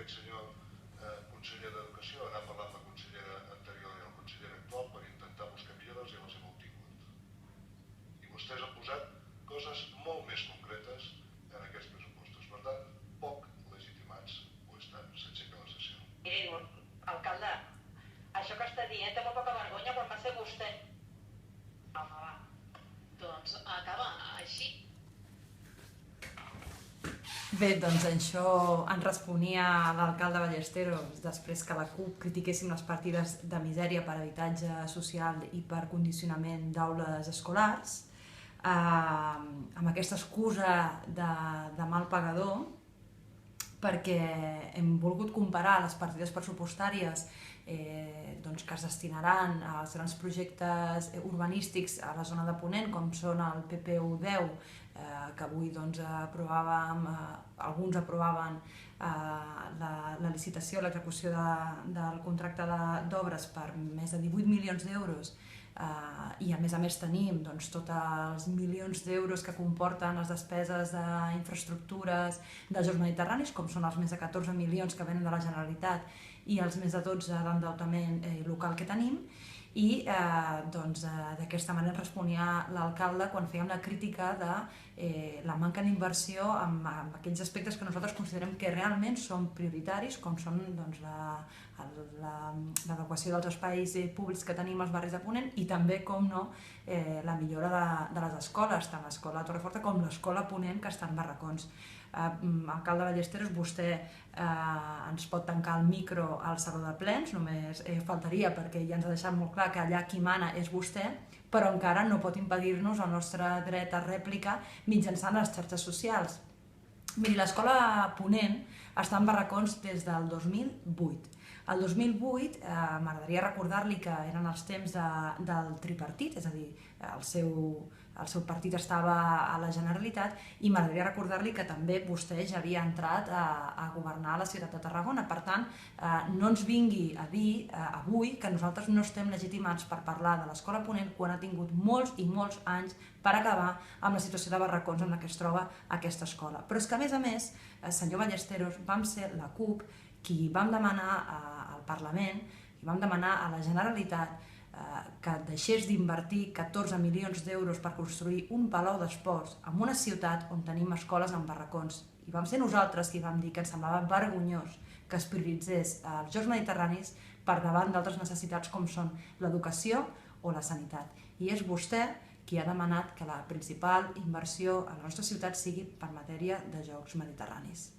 aquest senyor conseller d'Educació anar parlant amb la consellera anterior i el conseller actual per intentar buscar millores i les hem obtingut. I vostès han posat coses molt més concretes en aquests pressupostos. Per tant, poc legitimats ho estan, sense que la sessió. Mirin, alcalde, això que està dient té molt poca vergonya quan va ser vostè. Home, va. Doncs acaba així. Bé, doncs això ens responia l'alcalde Ballesteros després que la CUP critiquéssim les partides de misèria per habitatge social i per condicionament d'aules escolars, amb aquesta excusa de mal pagador, perquè hem volgut comparar les partides pressupostàries que es destinaran als grans projectes urbanístics a la zona de Ponent, com són el PPU10, que avui alguns aprovaven la licitació, l'execució del contracte d'obres per més de 18 milions d'euros, i a més tenim tots els milions d'euros que comporten les despeses d'infraestructures dels Jocs Mediterranis, com són els més de 14 milions que venen de la Generalitat i els més de 12 d'endeutament local que tenim. I d'aquesta manera responia l'alcalde quan fèiem la crítica de la manca d'inversió en aquells aspectes que nosaltres considerem que realment són prioritaris, com són l'adequació dels espais públics que tenim als barris de Ponent i també, com no, la millora de les escoles, tant l'escola de Torreforta com l'escola Ponent, que estan en barracons. Alcalde Ballesteros, vostè ens pot tancar el micro al Saló de Plens, només faltaria, perquè ja ens ha deixat molt clar que allà qui mana és vostè, però encara no pot impedir-nos el nostre dret a rèplica mitjançant les xarxes socials. Miri, l'escola Ponent està en barracons des del 2008. El 2008 m'agradaria recordar-li que eren els temps del tripartit, és a dir, el seu partit estava a la Generalitat, i m'agradaria recordar-li que també vostè ja havia entrat a governar la ciutat de Tarragona. Per tant, no ens vingui a dir avui que nosaltres no estem legitimats per parlar de l'escola Ponent quan ha tingut molts i molts anys per acabar amb la situació de barracons en què es troba aquesta escola. Però és que, a més, senyor Ballesteros, vam ser la CUP qui vam demanar al Parlament, qui vam demanar a la Generalitat que deixés d'invertir 14 milions d'euros per construir un palau d'esports en una ciutat on tenim escoles en barracons. I vam ser nosaltres qui vam dir que ens semblava vergonyós que es prioritzés els Jocs Mediterranis per davant d'altres necessitats com són l'educació o la sanitat. I és vostè qui ha demanat que la principal inversió a la nostra ciutat sigui per matèria de Jocs Mediterranis.